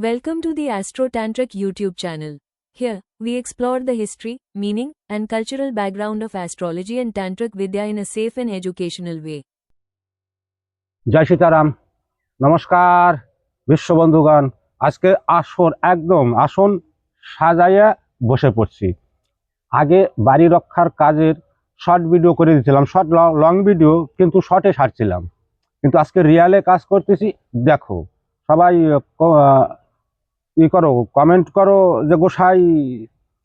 Welcome to the Astro Tantric YouTube channel. Here, we explore the history, meaning, and cultural background of astrology and Tantric Vidya in a safe and educational way. জয় সীতারাম। নমস্কার বিশ্ববন্ধুগণ। আজকে আসন সাজাইয়া বসে পড়ছি। আগে বাড়ি রক্ষার কাজের শর্ট ভিডিও করে দিয়েছিলাম, লং ভিডিও, কিন্তু শর্টে ছাড়ছিলাম। কিন্তু আজকে রিয়ালে কাজ করতেছি। দেখো সবাই করো, কমেন্ট করো যে গোসাই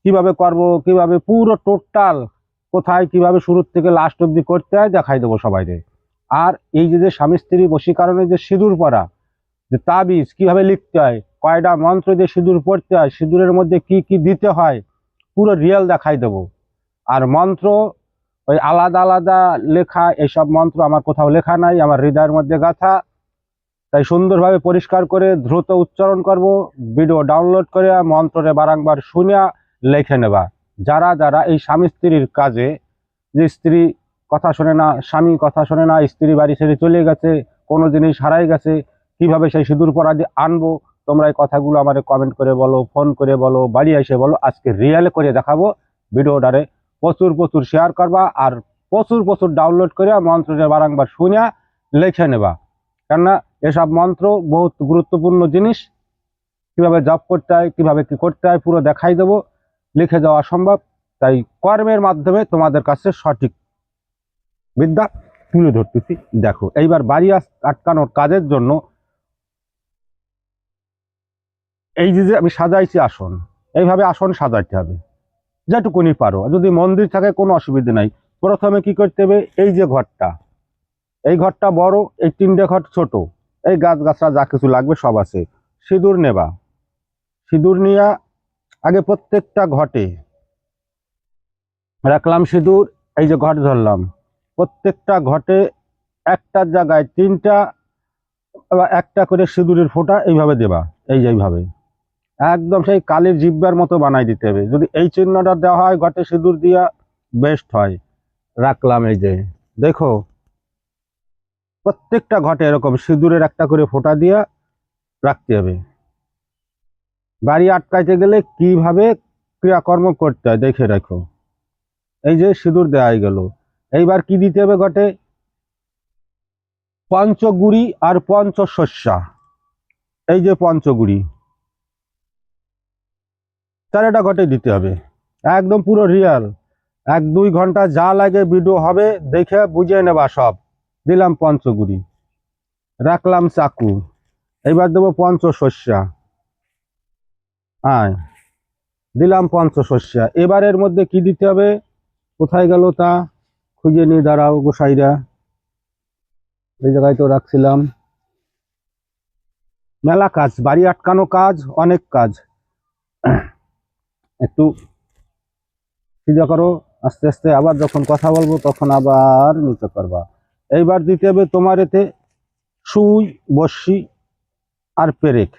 কিভাবে করব, কিভাবে পুরো টোটাল কোথায় কিভাবে শুরু থেকে লাস্ট অবধি করতে হয় দেখাই দেবো সবাইকে। আর এই যে স্বামী স্ত্রী বশীকরণে যে সিঁদুর পরা, যে তাবিজ কিভাবে লিখতে হয়, কয়টা মন্ত্র দিয়ে সিঁদুর পড়তে হয়, সিঁদুরের মধ্যে কি কি দিতে হয়, পুরো রিয়েল দেখাই দেবো। আর মন্ত্র ওই আলাদা আলাদা লেখা, এসব মন্ত্র আমার কোথাও লেখা নাই, আমার হৃদয়ের মধ্যে গাথা। তাই সুন্দরভাবে পরিষ্কার করে দ্রুত উচ্চারণ করব, ভিডিও ডাউনলোড করে মন্ত্রে বারংবার শুনিয়া লেখে নেবা। যারা যারা এই স্বামী স্ত্রীর কাজে, যে স্ত্রী কথা শোনে না, স্বামী কথা শোনে না, স্ত্রী বাড়ি ছেড়ে চলে গেছে, কোনো জিনিস হারাই গেছে, কিভাবে সেই সিঁদুর পরা দিয়ে আনবো, তোমরা এই কথাগুলো আমার কমেন্ট করে বলো, ফোন করে বলো, বাড়ি এসে বলো। আজকে রিয়েল করে দেখাবো। ভিডিওটারে প্রচুর প্রচুর শেয়ার করবা আর প্রচুর প্রচুর ডাউনলোড করে মন্ত্রটা বারংবার শুনিয়া লিখে নেবা। কেননা এসব মন্ত্র বহুত গুরুত্বপূর্ণ জিনিস। কিভাবে জপ করতে হয়, কিভাবে কি করতে হয়, পুরো দেখাই দেবো। লিখে দেওয়া সম্ভব, তাই কর্মের মাধ্যমে তোমাদের কাছে সঠিক বিদ্যা তুলে ধরতেছি। দেখো এইবার বাড়ি আটকানোর কাজের জন্য এই যে আমি সাজাইছি আসন, এইভাবে আসন সাজাইতে হবে যেটুকুনি পারো। যদি মন্দির থাকে কোনো অসুবিধা নাই। প্রথমে কি করতে হবে, এই যে ঘরটা, এই ঘরটা বড়, এই তিনটে ঘর ছোট, এই গাছগাছরা যা কিছু লাগবে সব আছে। সিঁদুর নেবা, সিঁদুর নিয়ে আগে প্রত্যেকটা ঘটে রাখলাম সিঁদুর। এই যে ঘট ধরলাম, প্রত্যেকটা ঘটে একটার জায়গায় তিনটা বা একটা করে সিঁদুরের ফোঁটা এইভাবে দেবা। এই যে এইভাবে একদম সেই কালির জিব্বার মতো বানাই দিতে হবে। যদি এই চিহ্নটা দেওয়া হয় ঘটে সিঁদুর দিয়া, বেস্ট হয়। রাখলাম, এই যে দেখো প্রত্যেকটা ঘটে এরকম সিঁদুরের একটা করে ফোঁটা দিয়া রাখতে হবে। বাড়ি আটকাইতে গেলে কিভাবে ক্রিয়াকর্ম করতে হয় দেখে রাখো। এই যে সিঁদুর দেওয়া গেল, এইবার কি দিতে হবে ঘটে, পঞ্চগুড়ি আর পঞ্চশস্যা। এই যে পঞ্চগুড়ি, চারটা ঘটে দিতে হবে। একদম পুরো রিয়াল, 1-2 ঘন্টা যা লাগে ভিডিও হবে, দেখে বুঝে নেবা সব। দিলাম পঞ্চগুড়ি, রাখলাম চাকু, এইবার দেবো পঞ্চশস্যা। হ্যাঁ, দিলাম পঞ্চশস্যা। এবারের মধ্যে কি দিতে হবে, কোথায় গেল তা খুঁজে নিয়ে দাঁড়াও গোসাইরা। এই জায়গায় তো রাখছিলাম। মেলা কাজ, বাড়ি আটকানো কাজ, অনেক কাজ। একটু সিধা করো, আস্তে আস্তে। আবার যখন কথা বলবো তখন আবার নিতে পারবা। এইবার দিতে হবে তোমার এতে সুই, বড়শি আর পেরেক।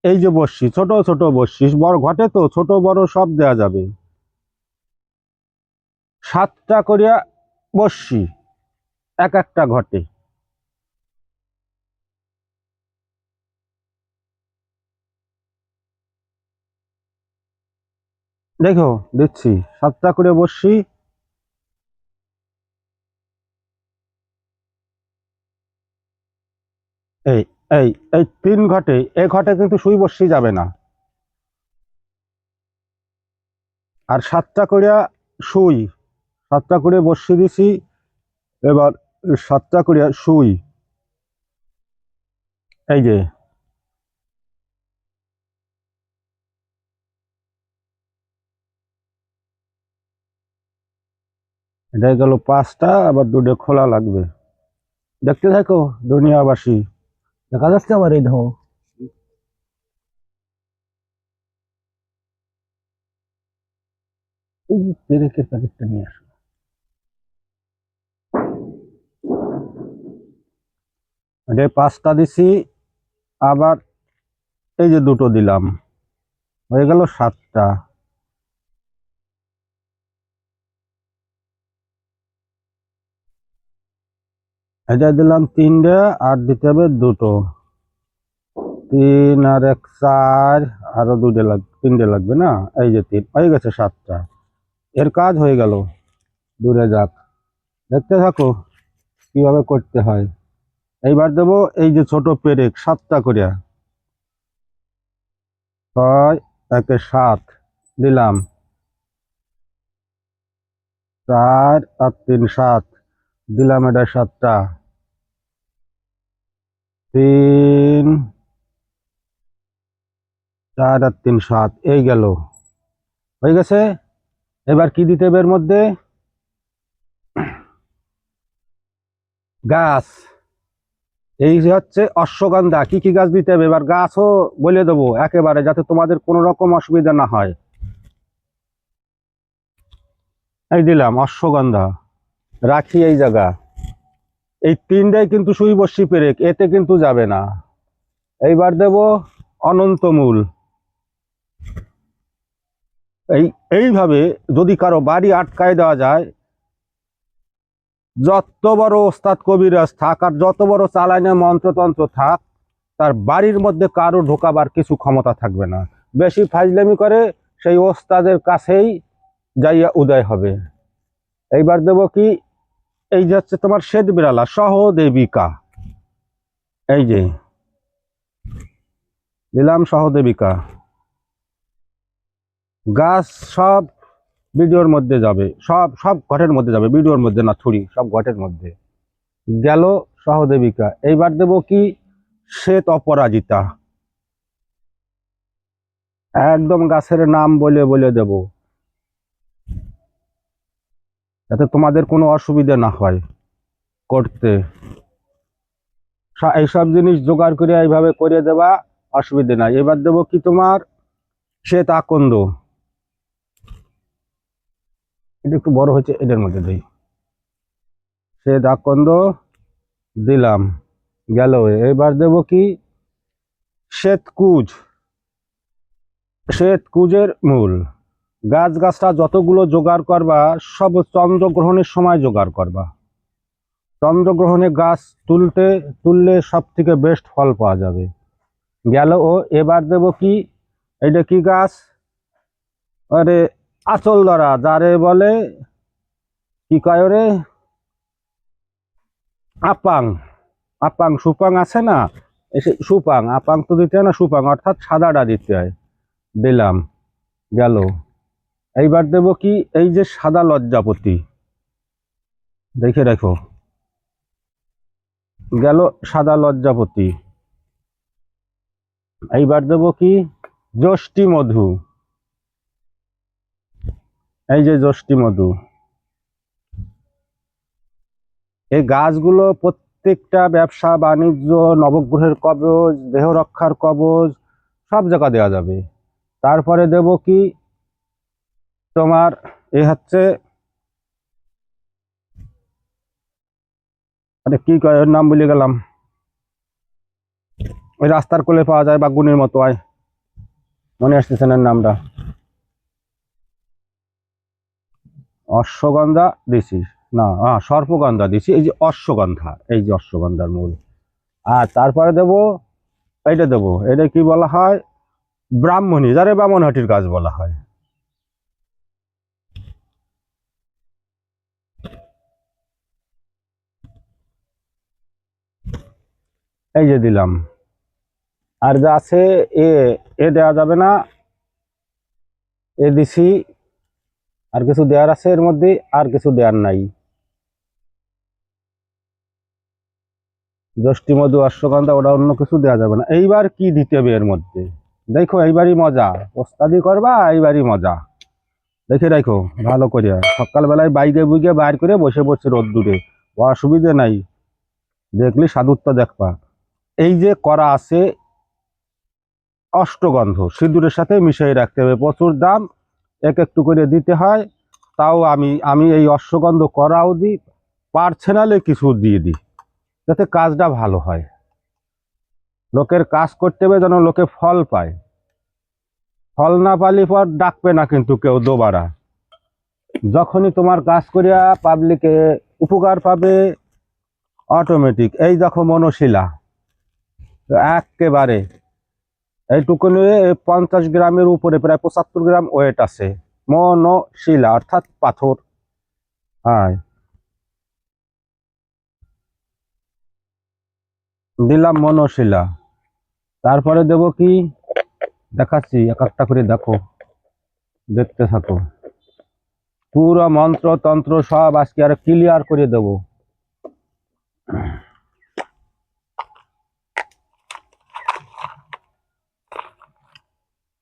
এই যে বড়শি, ছোট ছোট বড়শি, বড় ঘটে তো ছোট বড় সব দেয়া যাবে। 7টা করিয়া বড়শি এক একটা ঘটে। দেখো দিচ্ছি 7টা করে বড়শি। এই এই এই 3 ঘটে, এ ঘটে কিন্তু সুই বড়শি যাবে না। আর 7টা করিয়া সুই, 7টা করে বড়শি দিছি। এবার 7টা করিয়া সুই, এই যে এটা গেল 5টা, আবার 2টা খোলা লাগবে। দেখতে থাকো দুনিয়াবাসী। দেখা যাচ্ছে আমার এই ধাও, এই পেরেকের প্যাকেটটা নিয়ে আসো। এটা 5টা দিছি, আবার এই যে 2টো দিলাম, হয়ে গেল 7টা। এটা দিলাম 3টে, আর দিতে হবে 2টো। 3 আর 1 4, আরো 2টে লাগবে, 3টে লাগবে না, এই যে 3 হয়ে গেছে 7টা। এর কাজ হয়ে গেল। দূরে যাক, দেখতে থাকো কিভাবে করতে হয়। এইবার দেবো এই যে ছোট পেরেক 7টা করে, 6 একে 7 দিলাম, 4 আর 3 7 দিলাম, এটা 7টা, 3 4 আর 3 7, এই গেল, হয়ে গেছে। এবার কি দিতে হবে এর মধ্যে? গাছ। এই যে হচ্ছে অশ্বগন্ধা। কি কি গাছ দিতে হবে এবার গাছও বলে দেবো একেবারে, যাতে তোমাদের কোনো রকম অসুবিধা না হয়। এই দিলাম অশ্বগন্ধা, রাখি এই জায়গা। এই 3টাই কিন্তু সুইবর্ষী পেরেক, এতে কিন্তু যাবে না। এইবার দেব অনন্তমূল। এইভাবে যদি কারো বাড়ি আটকায় দেওয়া যায়, যত বড় ওস্তাদ কবিরাজ থাক আর যত বড় চালাইনে মন্ত্রতন্ত্র থাক, তার বাড়ির মধ্যে কারো ঢোকাবার কিছু ক্ষমতা থাকবে না। বেশি ফাজলামি করে সেই ওস্তাদের কাছেই যাইয়া উদয় হবে। এইবার দেব কি, এই যে হচ্ছে তোমার শ্বেত বিড়ালা সহদেবিকা, এই যে দিলাম সহদেবিকা। গাছ সব ভিডিওর মধ্যে যাবে, সব সব ঘটের মধ্যে যাবে, ভিডিওর মধ্যে না, ছুরি সব ঘটের মধ্যে গেল সহদেবিকা। এইবার দেব কি, শ্বেত অপরাজিতা, একদম গাছের নাম বলে বলে দেব, যাতে তোমাদের কোনো অসুবিধা না হয় করতে। এইসব জিনিস জোগাড় করে এইভাবে করে দেবা, অসুবিধা নাই। এবার দেব কি তোমার শ্বেত আকন্দ, এটা একটু বড় হয়েছে, এটার মধ্যে দিই। শ্বেত আকন্দ দিলাম, গেল। এবার দেব কি, শ্বেতকুজ, শ্বেতকুজের মূল। গাছটা যতগুলো জোগাড় করবা সব চন্দ্রগ্রহণের সময় জোগাড় করবা। চন্দ্রগ্রহণে গাছ তুললে সব থেকে বেস্ট ফল পাওয়া যাবে। গেল। এবার দেব কি, এইটা কি গাছ? আরে আচল ধরা, যারে বলে কি কয় রে, আপাং। আপাং সুপাং আছে না, সুপাং, আপাং তো দিতে হয় না, সুপাং অর্থাৎ সাদাটা দিতে হয়। দিলাম, গেল। এইবার দেব কি, এই যে সাদা লজ্জাপতি, দেখে রাখো, গেল সাদা লজ্জাপতি। এইবার দেব কি, যষ্টি মধু, এই যে যষ্টি মধু। এই গাছগুলো প্রত্যেকটা ব্যবসা বাণিজ্য, নবগ্রহের কবচ, দেহ রক্ষার কবচ, সব জায়গা দেওয়া যাবে। তারপরে দেব কি তোমার, এ হচ্ছে আরে কি কয়, ওর নাম ভুলে গেলাম, ওই রাস্তার কোলে পাওয়া যায় বাগুনের মতো, হয় মনে আসতেছে না নামটা। অশ্বগন্ধা দিছি না, সর্পগন্ধা দিছি, এই যে অশ্বগন্ধা, এই যে অশ্বগন্ধার মূল। আর তারপরে দেব এইটা, দেব এটা কি বলা হয়, ব্রাহ্মণী, যারে বামনহাটির গাছ বলা হয়। এই যে দিলাম। আর যা আছে এ এ দেওয়া যাবে না, এ দিছি। আর কিছু দেওয়ার আছে এর মধ্যে, আর কিছু দেওয়ার নাই। যষ্টি মধু, অশ্বগন্ধা, ওটা অন্য কিছু দেওয়া যাবে না। এইবার কি দিতে হবে এর মধ্যে, দেখো এইবারই মজা, ওস্তাদি করবা এইবারই মজা। দেখে রাখো ভালো করিয়া, সকালবেলায় বাইকে বুইকে বাইর করে বসে বসে রোদ্দুরে, অসুবিধে নাই, দেখলি সাধুত্ব দেখবা। এই যে করা আছে অষ্টগন্ধ, সিঁদুরের সাথে মিশিয়ে রাখতে হবে, প্রচুর দাম, এক একটু করে দিতে হয়। তাও আমি এই অশ্বগন্ধ করাও দিই, পার্সোনালি কিছু দিয়ে দিই, যাতে কাজটা ভালো হয়। লোকের কাজ করতে হবে যেন লোকে ফল পায়, ফল না পালি পর ডাকবে না কিন্তু কেউ দোবারা। যখনই তোমার কাজ করিয়া পাবলিকে উপকার পাবে, অটোমেটিক। এই দেখো মনশিলা, একেবারে এইটুকু নিয়ে 50 গ্রামের উপরে প্রায় 75 গ্রাম ওয়েট আছে মনশিলা অর্থাৎ পাথর। হ্যাঁ, দিলাম মনশিলা। তারপরে দেব কি দেখাচ্ছি, এক একটা করে দেখো, দেখতে থাকো। পুরো মন্ত্র তন্ত্র সব আজকে আর ক্লিয়ার করে দেব।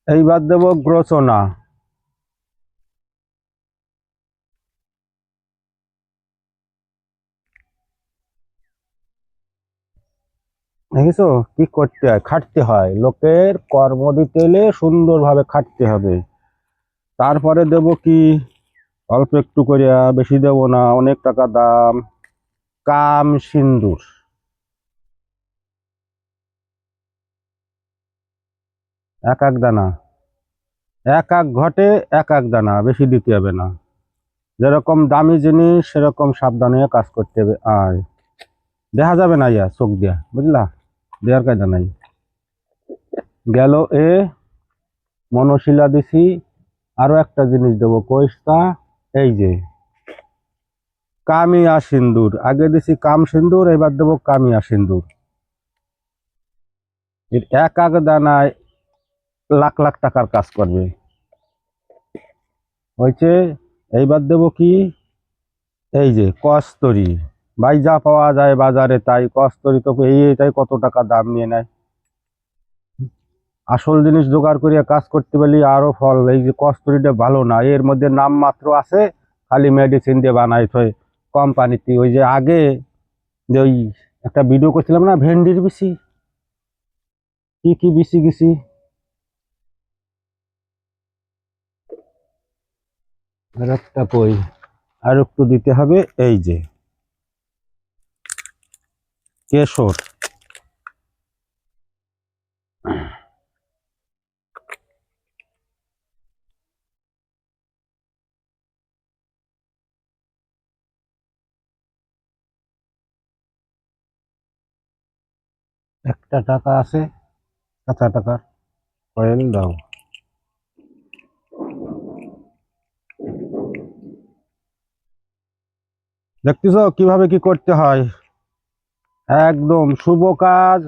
এইবার দেব গ্রোচনা। দেখেছো কি করতে হয়, খাটতে হয়, লোকের কর্ম দিতে এলে সুন্দরভাবে খাটতে হবে। তারপরে দেব কি অল্প একটু করে, বেশি দেব না, অনেক টাকা দাম, কাম সিন্দুর। এক এক দানা, এক এক ঘটে এক এক দানা, বেশি দিতে হবে না। যেরকম দামি জিনিস সেরকম সাবধানে কাজ করতে হবে। আর দেখা যাবে না ইয়া চোখ দিয়া, বুঝলা, দেওয়ার কায়দা নাই। গেল এ মনশিলা দিছি। আরো একটা জিনিস দেবো, কইসটা, এই যে কামিয়া সিন্দুর। আগে দিছি কাম সিন্দুর, এবার দেবো কামিয়া সিন্দুর। এর এক এক দানায় লাখ লাখ টাকার কাজ করবে। হয়েছে। এইবার দেবো কি, এই যে কস্তুরী। ভাই যা পাওয়া যায় বাজারে তাই, কস্তুরী তো এইটাই কত টাকা দাম নিয়ে নেয়। আসল জিনিস জোগাড় করিয়া কাজ করতে পারলে আরো ফল। এই যে কস্তুরীটা ভালো না, এর মধ্যে নাম মাত্র আছে, খালি মেডিসিন দিয়ে বানাই থয় কোম্পানিতে। ওই যে আগে যে ওই একটা ভিডিও করছিলাম না, ভেন্ডির বিচি, কি কি বিচি গেছি, আর একটা কই, আর একটু দিতে হবে, এই যে কেশর। একটা টাকা আছে, কাঁচা টাকার কয়েন দাও। দেখতেছ কিভাবে কি করতে হয়। একদম শুভ কাজ,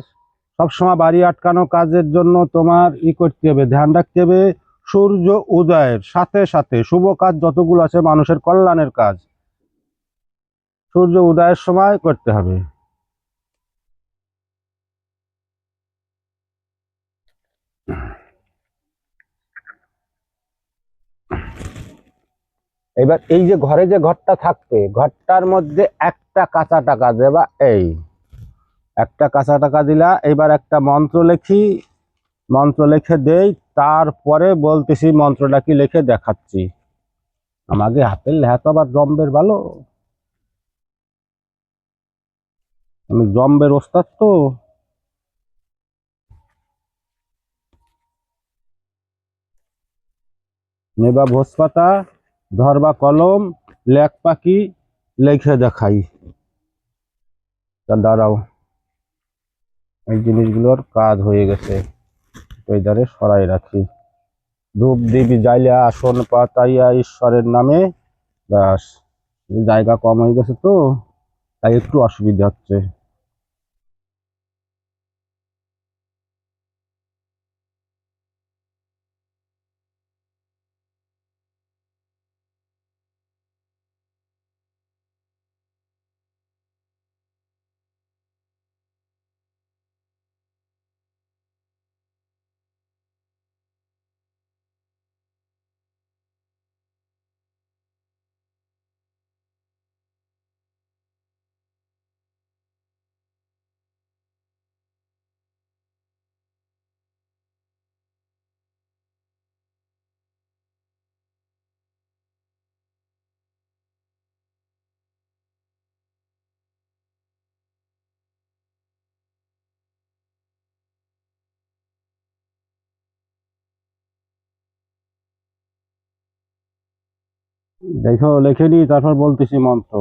সবসময় বাড়ি আটকানো কাজের জন্য তোমার করতে হবে, ধ্যান রাখতে হবে। সূর্য উদয়ের সাথে সাথে শুভ কাজ যতগুলো আছে মানুষের কল্যাণের কাজ, সূর্য উদয়ের সময় করতে হবে। এবার এই যে ঘরে যে ঘরটা থাকবে, ঘরটার মধ্যে একটা কাঁচা টাকা দেবা। এই একটা কাঁচা টাকা দিলা। এবার একটা মন্ত্র লেখি, মন্ত্র লিখে দেই, তারপরে বলতেছি মন্ত্রটা কি লিখে দেখাচ্ছি। আমাকে হাতের লেখা তো আবার জম্বের ভালো, আমি জম্বের ওস্তাদ তো। নেবা ভোজ পাতা, ধরবা কলম, লেখ পাখি, লেখে দেখাই। তা দাঁড়াও, এই জিনিসগুলোর কাজ হয়ে গেছে, ওই ধারে সরাই রাখি। ধূপ দেবী জাইলা আসন পাতাইয়া ঈশ্বরের নামে। ব্যাস, জায়গা কম হয়ে গেছে তো, তাই একটু অসুবিধা হচ্ছে। দেখো লিখে নি, তারপর বলতেছি মন্ত্র।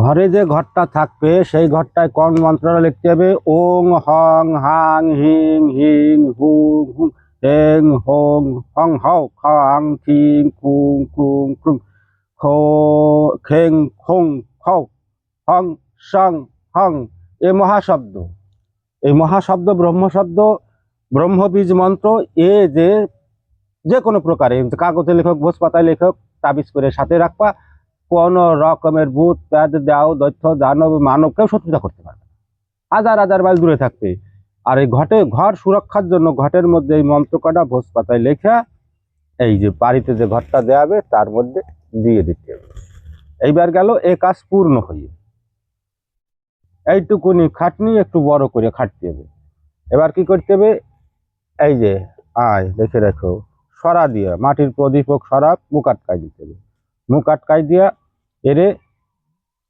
ঘরে যে ঘরটা থাকবে সেই ঘরটায় কোন মন্ত্রটা লিখতে হবে? ওং হং হাং হিং হিং হুং হুং হেং হোং হং হও খাং খিং কুং কুং কুং খো খেং খং খও হং সং হং। এ মহাশব্দ, এই মহাশব্দ ব্রহ্মশব্দ, ব্রহ্মবীজ মন্ত্র। এ যে কোনো প্রকারে কাগজে লেখক, ভোজ পাতায় লেখক, তাবিজ করে সাথে রাখবা। কোন রকমের ভূত প্যাদ দেও দৈত্য দানব মানব কেউ শত্রুতা করতে পারবে না। হাজার হাজার মাইল দূরে থাকবে। আর এই ঘর সুরক্ষার জন্য ঘটের মধ্যে এই মন্ত্র কটা ভোজ পাতায় লেখা এই যে বাড়িতে যে ঘরটা দেওয়া হবে তার মধ্যে দিয়ে দিতে হবে। এইবার গেল এ কাজ পূর্ণ হয়ে। এইটুকুনি খাটনি একটু বড় করে খাটতে হবে। এবার কি করতে হবে? এই যে দেখে রাখো, সরা দিয়ে মাটির প্রদীপক সরা মুখ আটকাই দিতে হবে। মুখ আটকাই দিয়া এরে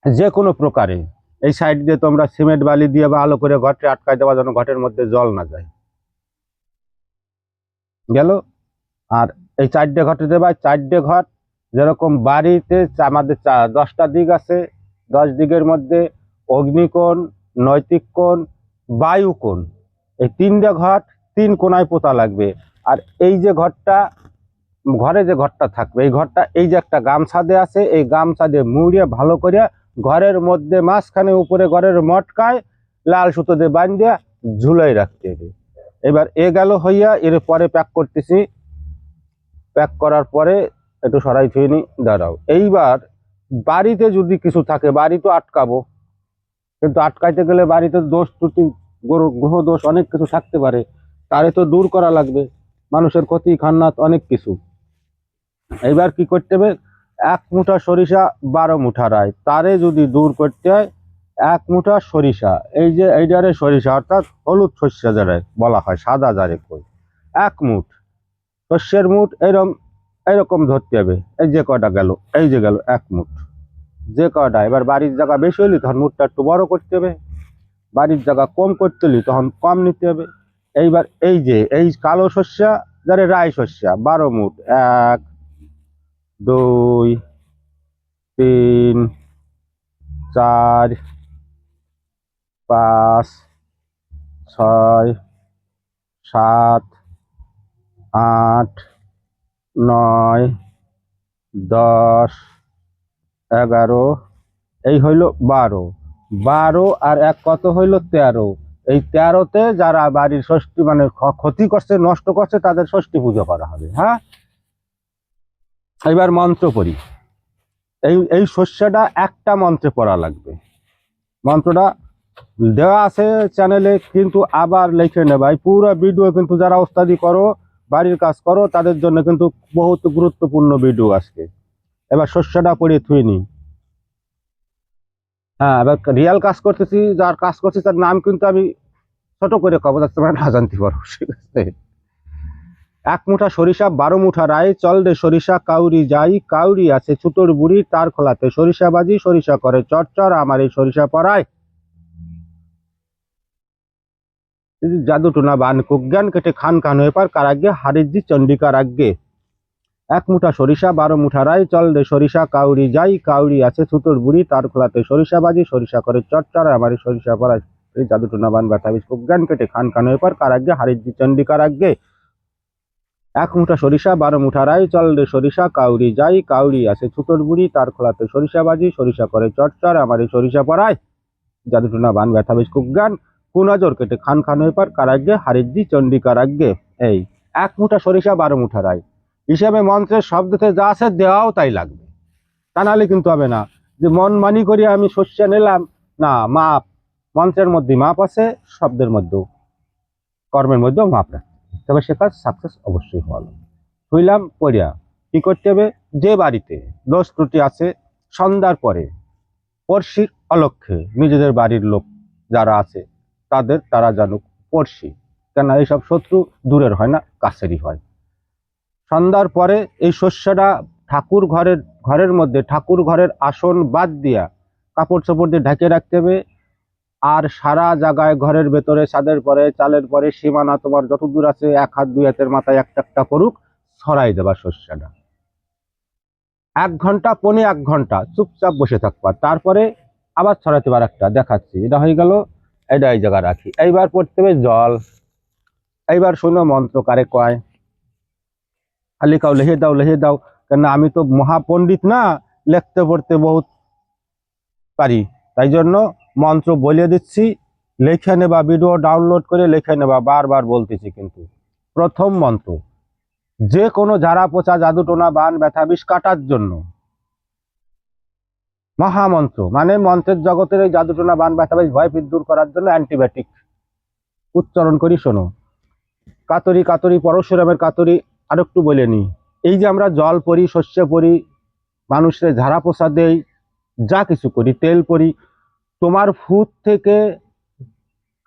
যে কোনো প্রকারে এই সাইড দিয়ে তোমরা সিমেন্ট বালি দিয়ে ভালো করে ঘরটা আটকাই দেওয়া, যেন ঘটের মধ্যে জল না যায়। গেল। আর এই 4টে ঘটে দেবা। 4টে ঘট যেরকম বাড়িতে আমাদের 10টা দিক আছে, 10 দিকের মধ্যে অগ্নিকোণ, নৈতিক কোণ, বায়ু কোণ, এই 3টে ঘট 3 কোণায় পোতা লাগবে। আর এই যে ঘরে যে ঘরটা থাকবে এই ঘরটা এই যে একটা গামছা দিয়ে আছে, এই গামছা দিয়ে মুড়িয়ে ভালো করে ঘরের মধ্যে মাঝখানে উপরে ঘরের মটকায় লাল সুতো দিয়ে বাঁধিয়ে ঝুলাই রাখতে হবে। এবার এ গেল হইয়া। এর পরে প্যাক করতেছি। প্যাক করার পরে একটু সরাই থুয়ে নি, দাঁড়াও। এইবার বাড়িতে যদি কিছু থাকে, বাড়ি তো আটকাবো, কিন্তু আটকাইতে গেলে বাড়িতে দোষ ত্রুটি, গ্রহ দোষ অনেক কিছু থাকতে পারে, তারে তো দূর করা লাগবে। মানুষের ক্ষতি খান্নাত অনেক কিছু। এইবার কি করতে হবে? 1 মুঠা সরিষা 12 মুঠা রায়, তারে যদি দূর করতে হয় 1 মুঠা সরিষা, এই যে এইটারে সরিষা অর্থাৎ হলুদ শস্য যারা বলা হয়, সাদা যারে কই, 1 মুঠ শস্যের মুঠ এইরকম ধরতে হবে। এই যে কয়টা গেল, এই যে গেল 1 মুঠ যে কয়টা। এবার বাড়ির জায়গা বেশি হলে তখন মুঠটা একটু বড় করতে হবে, বাড়ির জায়গা কম করতে হলে তখন কম নিতে হবে। এইবার এই কালো শস্য যারে রায় শস্য 12 মুঠ, 1 2 3 4 5 6 7 8 9 10 11, এই হইল 12। 12 আর 1 কত হইল? 13। এই 13তে যারা বাড়ির ষষ্ঠী মানে ক্ষতি করছে, নষ্ট করছে, তাদের ষষ্ঠী পুজো করা হবে। হ্যাঁ, এবার মন্ত্র পড়ি। এই শস্যটা একটা মন্ত্রে পড়া লাগবে। মন্ত্রটা দেওয়া আছে চ্যানেলে, কিন্তু আবার লিখে নেবাই। পুরো ভিডিও কিন্তু যারা ওস্তাদি করো, বাড়ির কাজ করো, তাদের জন্য কিন্তু বহুত গুরুত্বপূর্ণ ভিডিও আজকে। এবার শস্যটা পড়ে থুই নি। হ্যাঁ, এবার রিয়াল কাজ করতেছি, যার কাজ করছি তার নাম কিন্তু আমি ছোট করে কব, যাতে তোমরা না জানতে পারো। ঠিক আছে? 1 মুঠা সরিষা 12 মুঠা রায়, চল রে সরিষা কাউরি যাই, কাউরি আছে ছুতোর বুড়ি, তার খোলাতে সরিষা বাজি, সরিষা করে চরচর, আমার এই সরিষা পড়ায় জাদু টুনা বান কুজ্ঞান, কেটে খান খান হয়ে পার কারাগ্যে, হারিজি চণ্ডিকার আজ্ঞে। 1 মুঠা সরিষা 12 মুঠা রায়, চল রে সরিষা কাউরি যাই, কাউরি আছে ছুতোর বুড়ি, তার খোলাতে সরিষা বাজি, সরিষা করে চরচর, আমার এই সরিষা পড়ায় এই জাদু টুনা বান ব্যথাবিজ কুজ্ঞান, কেটে খান খান হয়ে পার কারাগ্যে, হারিজি চণ্ডিকার আজ্ঞে। 1 মুঠা সরিষা 12 মুঠা রায়, চল রে সরিষা কাউরি যাই, কাউরি আছে ছুতোর বুড়ি, তার খোলাতে সরিষা বাজি, সরিষা করে চরচর, আমার এই সরিষা পড়ায় জাদু টুনা বান ব্যথাবিজ কুজ্ঞান, কুনজর কেটে খান খান হয়ে পার কারাগ্যে, হারিজি চণ্ডিকার আজ্ঞে। এই 1 মুঠা সরিষা 12 মুঠা রায় হিসাবে মন্ত্রের শব্দতে যা আছে দেওয়াও তাই লাগবে, তা নাহলে কিন্তু হবে না। যে মন মানি করি আমি শস্য নিলাম, না, মাপ মন্ত্রের মধ্যে মাপ আছে, শব্দের মধ্যেও, কর্মের মধ্যেও মাপ রাখতে, তবে সে কাজ সাকসেস অবশ্যই হলো। হইলাম পড়িয়া কি করতে হবে? যে বাড়িতে দোষ ত্রুটি আছে, সন্ধ্যার পরে পড়শির অলক্ষ্যে নিজেদের বাড়ির লোক যারা আছে তারা জানুক পড়শি, কেন এইসব শত্রু দূরের হয় না, কাছেরই হয়। সন্ধ্যার পরে এই শস্যটা ঘরের মধ্যে ঠাকুর ঘরের আসন বাদ দিয়া কাপড় চোপড় দিয়ে ঢেকে রাখতে হবে। আর সারা জায়গায় ঘরের ভেতরে, ছাদের পরে, চালের পরে, সীমানা তোমার যত দূর আছে 1 হাত 2 হাতের মাথায় একটা করুক ছড়াই দেবা শস্যটা। 1 ঘন্টা 1.25 ঘন্টা চুপচাপ বসে থাকবা। তারপরে আবার ছড়াতে পার একটা দেখাচ্ছি, এটা হয়ে গেল, এটা এই জায়গা রাখি। এইবার পড়তে হবে জল। এইবার শোনো মন্ত্র কারে কয়, খালি কাউ লিখে দাও লিখে দাও, কেন আমি তো মহাপণ্ডিত না, লিখতে পড়তে বহুত পারি, তাই জন্য মন্ত্র বলে দিচ্ছি, লিখে নেবা, ভিডিও ডাউনলোড করে লিখে নেবা, বারবার বলতেছি কিন্তু। প্রথম মন্ত্র, যে কোনো ঝাড়া পোচা জাদুটোনা বান ব্যথা বিষ কাটার জন্য মহামন্ত্র, মানে মন্ত্রের জগতের এই জাদুটোনা বান ব্যথা বিষ ভয় দূর করার জন্য অ্যান্টিবায়োটিক উচ্চারণ করি। শোনো, কাতরি কাতরি পরশুরামের কাতরি। আর একটু বলে নি, এই যে আমরা জল পরি, শস্য পরি, মানুষের ঝাড়া পোছা দেই, যা কিছু করি, তেল পরি, তোমার ফুট থেকে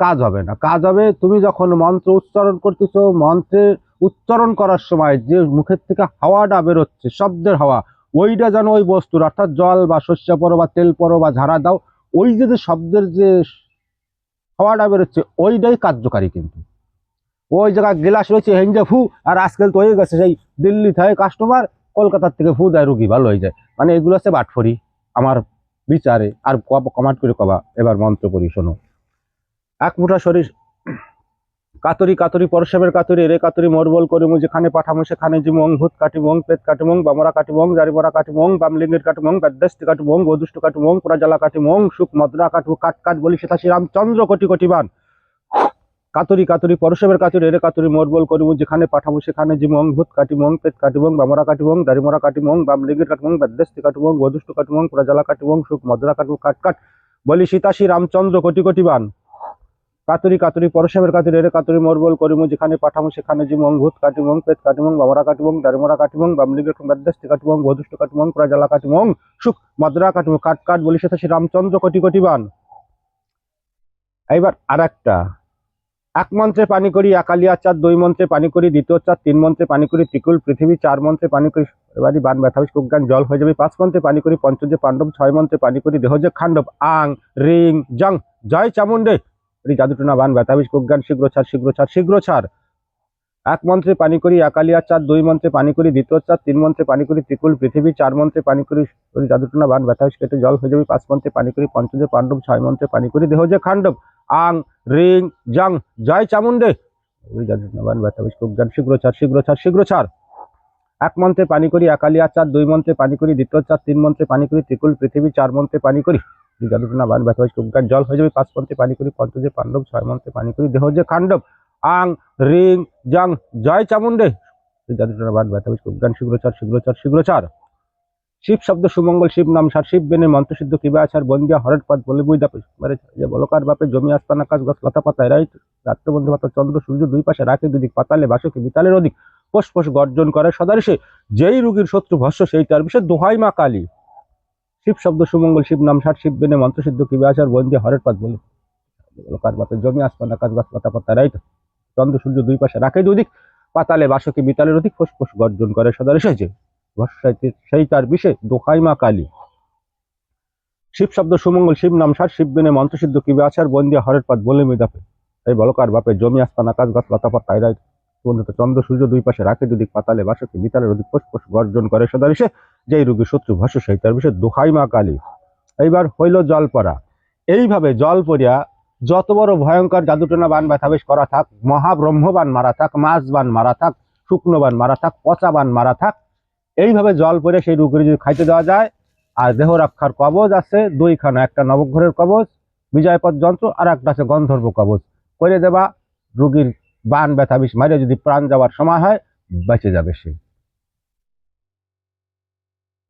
কাজ হবে না। কাজ হবে তুমি যখন মন্ত্র উচ্চারণ করতেছো, মন্ত্রের উচ্চারণ করার সময় যে মুখের থেকে হাওয়াটা বেরোচ্ছে, শব্দের হাওয়া, ওইটা যেন ওই বস্তুর, অর্থাৎ জল বা শস্য পরো বা তেল পরো বা ঝাড়া দাও, ওই যে শব্দের যে হাওয়াটা বেরোচ্ছে ওইটাই কার্যকারী। কিন্তু ওই জায়গায় গ্লাস রয়েছে হেঞ্জা ফু, আর আজকাল তো হয়ে গেছে সেই দিল্লি থেকে কাস্টমার, কলকাতার থেকে ফু দেয়, রুগী ভালো হয়ে যায়। মানে এগুলো হচ্ছে বাটফরি আমার বিচারে। আর কমান্ড করে কবা, এবার মন্ত্র পড়ি। শোনো, এক মুঠা শরীর কাতরি কাতরি পরশেবের কাতরি রে কাতরি মোরবল করিমু, যেখানে পাঠামু সেখানে জিমং, ভূত কাটিমং, পেট কাটিমং, বামরা কাটিমং, জারিমরা কাটিমং, বামলিঙ্গের কাটিমং, বেদ্যস্তি কাটিমং, বধুষ্ট কাটিমং, পুরাজ্বালা কাটিমং, সুখ মদ্রা কাটু কাট কাট বলি সেটা শ্রীরামচন্দ্র কোটি কোটি বান। কাতরি কাতরি পরশেবের কাতরি রে কাতরি মোরবল করিমু, যেখানে পাঠামু সেখানে জিমং, ভূত কাটিমং, পেট কাটিমং, বামরা কাটিমং, জারিমরা কাটিমং, বামলিঙ্গের কাটিমং, বেদ্যস্তি কাটিমং, বধুষ্ট কাটিমং, পুরাজ্বালা কাটিমং, সুখ মদ্রা কাটু কাট কাট বলি সীতা শ্রীরামচন্দ্র কোটি কোটি বান। কাতরি কাতরি পরশেবের কাতরি রে কাতরি মোরবল করিমু, যেখানে পাঠামু সেখানে জিমং, ভূত কাটিমং, পেট কাটিমং, বামরা কাটিমং, দারিমরা কাটিমং, বামলিঙ্গের বেদ্যস্তি কাটিমং, বধুষ্ট কাটিমং, পুরাজ্বালা কাটিমং, সুখ মদ্রা কাটিমং কাট কাট বলি সেটা শ্রীরামচন্দ্র কোটি কোটি বান। এইবার আর একটা, এক মন্ত্রে পানি করি একালিয়া চার, দুই মন্ত্রে পানি করি দ্বিতীয় চার, তিন মন্ত্রে পানি করি ত্রিকুল পৃথিবী, চার মন্ত্রে পানি করি এবারই বান ব্যথা বিষ কুজ্ঞান জল হয়ে যাবে, পাঁচ মন্ত্রে পানি করি পঞ্চজে পাণ্ডব, ছয় মন্ত্রে পানি করি দেহ যে খাণ্ডব, আং রিং জং জয় চামুন্ডে জাদুটনা বান ব্যথা বিষ কুজ্ঞান শীঘ্র ছাড় শীঘ্র ছাড় শীঘ্র ছাড়। এক মন্ত্রে পানি করি একালিয়া চার, দুই মন্ত্রে পানি করি দ্বিতীয় চার, তিন মন্ত্রে পানি করি ত্রিকুল পৃথিবী, চার মন্ত্রে পানি করি জাদুটনা বান ব্যথা বিষ কেটে জল হয়ে যাবে, পাঁচ মন্ত্রে পানি করি পঞ্চজে পাণ্ডব, ছয় মন্ত্রে পানি করি দেহ যে খাণ্ডব, আং রিং জং জয় চামুন্ডে জাদুটনা বান ব্যথা বিষ কুজ্ঞান শীঘ্র ছাড় শীঘ্র ছাড় শীঘ্র ছাড়। এক মন্ত্রে পানি করি একালিয়া চার, দুই মন্ত্রে পানি করি দ্বিতীয় চার, তিন মন্ত্রে পানি করি ত্রিকুল পৃথিবী, চার মন্ত্রে পানি করি জাদুটনা বান ব্যথা বিষ কুজ্ঞান জল হয়ে যাবে, পাঁচ মন্ত্রে পানি করি পঞ্চজে পাণ্ডব, ছয় মন্ত্রে পানি করি দেহ যে খাণ্ডব, আং রিং জং জয় চামুন্ডে জাদুটনা বান ব্যথা বিষ কুজ্ঞান শীঘ্র ছাড় শীঘ্র ছাড় শীঘ্র ছাড়। শিব শব্দ সুমঙ্গল, শিব নাম সার, শিব বেনে মন্ত্রসিদ্ধ কিবা আছার বন্দিয়া হরের পথ বলে বুঝ দাপে বলকার বাপে জমি আসপানা কাজ গাছ লতা পাতা এরাই রাত্রবন্ধু পাতা চন্দ্র সূর্য দুই পাশে রাখে দুদিক, পাতালে বাসকে বিতালের অধিক, পোষ পোষ গর্জন করে সদারিসে, যেই রোগীর শত্রু ভস্য সেই তার বিষে দোহাই মা কালী। শিব শব্দ সুমঙ্গল, শিব নাম সার, শিব বেনে মন্ত্রসিদ্ধ কিবা আছার বন্দিয়া হরের পথ বলে বলকার বাপে জমি আসপানা কাজ গাছ লতা পাতা এরাই চন্দ্র সূর্য দুই পাশে রাখে দুদিক, পাতালে বাসকে বিতালের অধিক, পোষ পোষ গর্জন করে সদারিসে, যে সেই তার বিষে দোহাই মা কালী। শিব শব্দ সুমঙ্গল, শিব নাম সার, শিব বেনে মন্ত্রসিদ্ধ কিবে আছার বন্দিয়া হরের পথ বলে মেদাপে, এই বলকার বাপে জমি আসপানা কাজ গাছ লতা পাতা এরাই চন্দ্র সূর্য দুই পাশে রাখে দুদিক, পাতালে বাসকে বিতালের অধিক, পোষ পোষ গর্জন করে সদারিসে, যেই রোগীর শত্রু ভস্য সেই তার বিষে দোহাই মা কালী। এইবার হইল জল পড়া। এইভাবে জল পড়িয়া যত বড় ভয়ঙ্কর জাদুটনা বান ব্যথাবেশ করা থাক, মহাব্রহ্মবান মারা থাক, মাছ বান মারা থাক, শুকনো বান মারা থাক, পচা বান মারা থাক, এইভাবে জল পরে সেই রোগীর যদি খাইতে দেওয়া যায়। আর দেহ রক্ষার কবচ আছে দুইখানা, একটা নবগ্রহের কবচ বিজয়পদ যন্ত্র, আর একটা আছে গন্ধর্ব কবচ, করে দেবা, রোগীর বান ব্যথা বিষ মারে যদি প্রাণ যাওয়ার সময় হয় বেঁচে যাবে সে।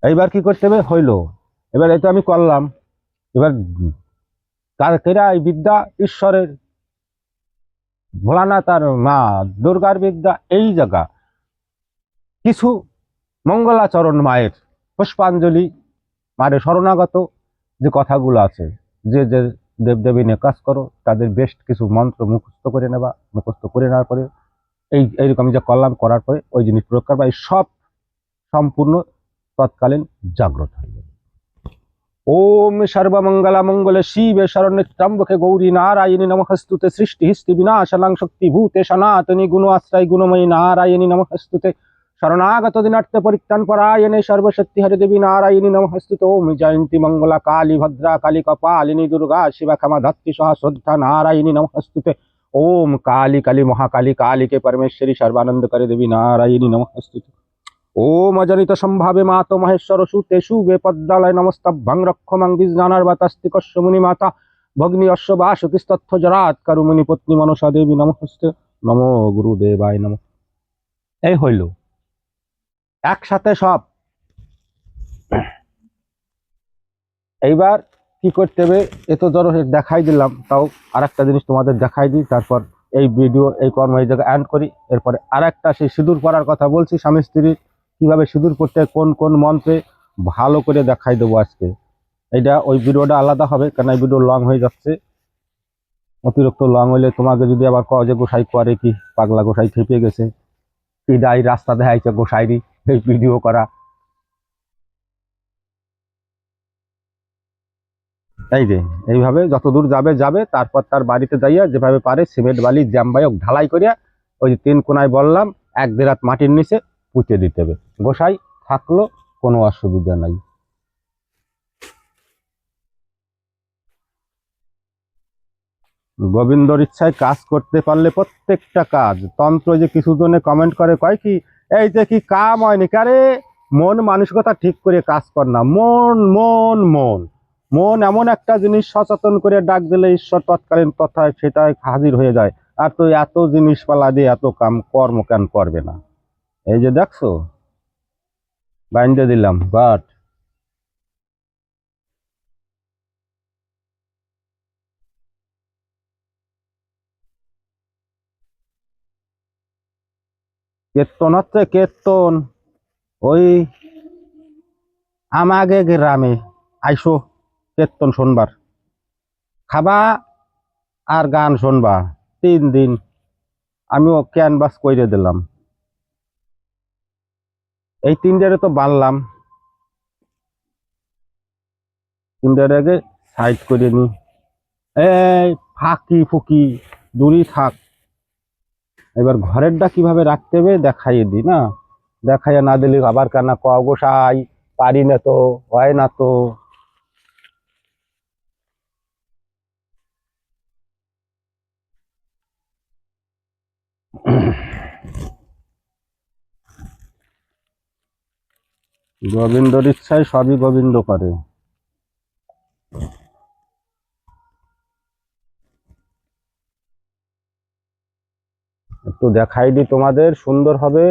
এইবার কি করতে হবে হইল, এবার এটা আমি করলাম। এবার কেরা এই বিদ্যা ঈশ্বরের, ভোলানাথ আর মা দুর্গার বিদ্যা। এই জায়গা কিছু মঙ্গলাচরণ মায়ের পুষ্পাঞ্জলি, মায়ের শরণাগত যে কথাগুলো আছে, যে যে দেবদেবী নিয়ে কাজ করো তাদের বেস্ট কিছু মন্ত্র মুখস্থ করে নেবা, মুখস্থ করে নেওয়ার পরে এইরকম যে করলাম, করার পরে ওই জিনিস প্রয়োগ করবা, এই সব সম্পূর্ণ তৎকালীন জাগ্রত হয়ে যাবে। ওম সর্বমঙ্গলা মঙ্গলে শিবে শরণ্যে ত্র্যম্বকে গৌরী নারায়ণী নমঃস্তুতে, সৃষ্টি হিস্তি বিনাশনাং শক্তি ভূতে সনাতনী গুণ আশ্রয় গুণময়ী নারায়ণী নমঃস্তুতে, শরণাগত দিনার্থে পরিত্রাণ পরায়ণে সর্বশক্তি হরে দেবী নারায়ণী নমস্তুতে। ওম জয়ন্তী মঙ্গলা কালী ভদ্রা কালী কপালিনী দুর্গা শিবা ক্ষমা ধাত্রী সহ শ্রদ্ধা নারায়ণী নমস্তুতে। ओम काली काली महाकाली काली के परमेश्वरी सर्वानंद करे देवी नारायणी नमस्ते। ओम अजनित संभावे मातो महेश्वर सुते शुभे पद्मालय नमस्तभ्यं रक्षमं विज्ञानार्वातास्तिकस्य मुनि माता भग्नि अश्व वासुतिस्तत्थ जरात करु मुनि पत्नी मनसा देवी नमस्ते। नमो गुरुदेवाय नमः। এই হইল একসাথে সব। এইবার কি করতে হবে, এ তো ধরো দেখাই দিলাম, তাও আরেকটা জিনিস তোমাদের দেখাই দিই, তারপর এই ভিডিও এই কর্ম এই জায়গায় এন্ড করি। এরপরে আরেকটা সেই সিঁদুর পরার কথা বলছি, স্বামী স্ত্রীর কিভাবে সিঁদুর পড়তে কোন কোন মন্ত্রে ভালো করে দেখাই দেবো আজকে। এইটা ওই ভিডিওটা আলাদা হবে, কারণ এই ভিডিও লং হয়ে যাচ্ছে। অতিরিক্ত লং হইলে তোমাকে যদি আবার কয় যে গোসাই করে কি পাগলা গোসাই খেপে গেছে, কি দায় রাস্তা দেখাইছে গোসাইরি এই ভিডিও করা। এই যে এইভাবে যতদূর যাবে যাবে, তারপর তার বাড়িতে যাইয়া যেভাবে পারে সিমেন্ট বালি জ্যামবায়ক ঢালাই করিয়া ওই যে 3 কোনায় বললাম 1 দেরাত মাটির নিচে পুঁতে দিতে হবে। গোসাই থাকলো, কোনো অসুবিধা নাই। গোবিন্দর ইচ্ছায় কাজ করতে পারলে প্রত্যেকটা কাজ। তন্ত্র যে কিছু জনে কমেন্ট করে কয় কি এই যে কি কাম হয়নি, কারে মন মানসিকতা ঠিক করে কাজ কর না। মন মন মন মন এমন একটা জিনিস, সচেতন করে ডাক দিলে ঈশ্বর তৎকালীন তথায় সেটাই হাজির হয়ে যায়। আর তো এত জিনিস পালা দিয়ে এত কাম কর্ম কেন করবে না? এই যে দেখছো বাইন্দে দিলাম বাট কীর্তন হচ্ছে কীর্তন। ওই আমাগে গ্রামে আইসো কীর্তন শুনবার, খাবা আর গান শুনবা। 3 দিন আমিও ক্যানভাস করে দিলাম। এই 3টারে তো বানলাম, 3টার আগে সাইড করে নি। এই ফাঁকি ফুকি দূরই থাক। এবার ঘরেরটা কিভাবে রাখতে হবে দেখাইয়ে দিই না, দেখাইয়া না দিলে আবার কানা ক গোসাই পারি না তো, হয় না তো। গোবিন্দর ইচ্ছায় সবই গোবিন্দ করে। একটু দেখাই দিই তোমাদের, সুন্দর হবে।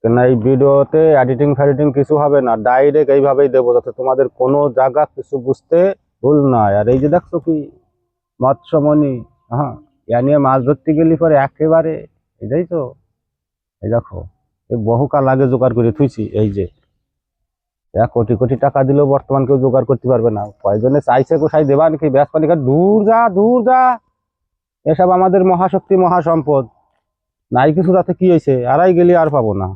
কেন এই ভিডিওতে এডিটিং ফেডিটিং কিছু হবে না, ডাইরেক্ট এইভাবেই দেবো যাতে তোমাদের কোনো জায়গা কিছু বুঝতে ভুল নয়। আর এই যে দেখছো কি মৎস্যমণি, হ্যাঁ এ নিয়ে মাছ ধরতে গেলি পরে একেবারে এটাই তো। এই দেখো এই বহুকাল আগে জোগাড় করে থুইছি। এই যে 1 কোটি কোটি টাকা দিলেও বর্তমান কেউ জোগাড় করতে পারবে না। কয়জনে চাইছে গোসাই দেবা নাকি ব্যাস পালিকা, দূর যা দূর যা। এসব আমাদের মহাশক্তি মহাসম্পদ, নাই কিছু তাতে কি হয়েছে, আড়াই গেলে আর পাবো না।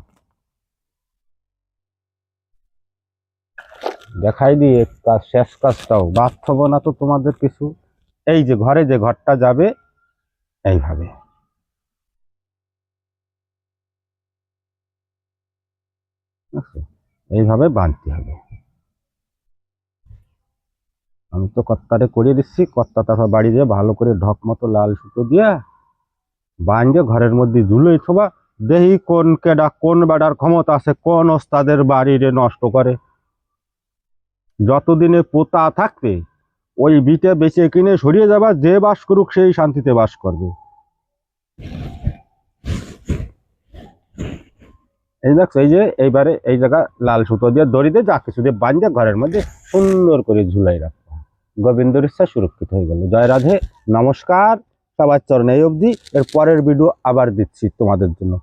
দেখাই দিয়ে কাজ শেষ কাজটাও বাদ থব না তো তোমাদের কিছু। এই যে ঘরে যে ঘরটা যাবে এইভাবে এইভাবে বাঁধতে হবে। আমি তো কর্তারে করিয়ে দিচ্ছি, কর্তা তারপর বাড়ি দিয়ে ভালো করে ঢক মতো লাল সুতো দিয়ে বাঁধে ঘরের মধ্যে ঝুলোই থবা। দেহি কোন কেডা কোন বেড়ার ক্ষমতা আছে, কোন ওস্তাদের বাড়িরে নষ্ট করে। যতদিনে পোতা থাকবে ওই বিটে বেঁচে কিনে সরিয়ে যাবা, যে বাস করুক সেই শান্তিতে বাস করবে। এই দেখছো এই যে এইবারে এই জায়গা লাল সুতো দিয়ে দড়ি দিয়ে যা কিছু দিয়ে বাঁধে ঘরের মধ্যে সুন্দর করে ঝুলাই রাখবো। গোবিন্দর ইচ্ছা সুরক্ষিত হয়ে গেল। জয় রাধে, নমস্কার, সবার চরণে এই অবধি। এর পরের ভিডিও আবার দিচ্ছি তোমাদের জন্য।